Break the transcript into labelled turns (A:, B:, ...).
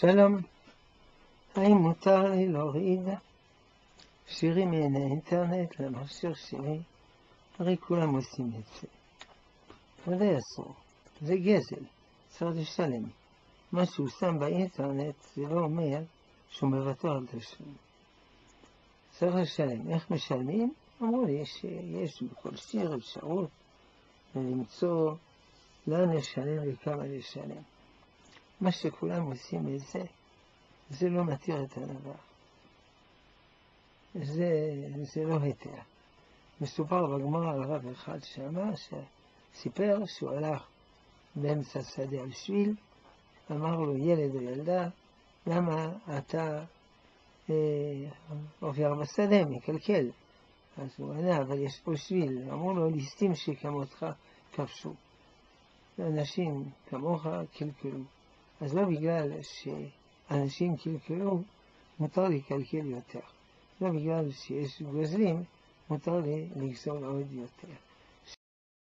A: שלום, האם מותר לי להוריד שירים מן האינטרנט למכשיר שלי? הרי כולם עושים את זה. ודאי אסור, זה גזל, צריך לשלם. מה שהוא שם באינטרנט זה לא אומר שהוא מוותר על תשלום. צריך לשלם. איך משלמים? אמרו לי שיש בכל שיר אפשרות למצוא לאן לשלם וכמה לשלם. מה שכולם עושים את זה לא מתיר את הדבר. זה לא היתר. מסופר בגמרא על רב אחד שסיפר שהוא הלך באמצע שדה על שביל, אמר לו ילד או ילדה, למה אתה עובר בשדה, מקלקל? אז הוא ענה, אבל יש פה שביל. אמרו לו, ליסטים שכמותך כבשו. אנשים כמוך קלקלו. אז לא בגלל שאנשים קלקלו, מותר לקלקל יותר. לא בגלל שיש גוזלים, מותר לגזול עוד יותר.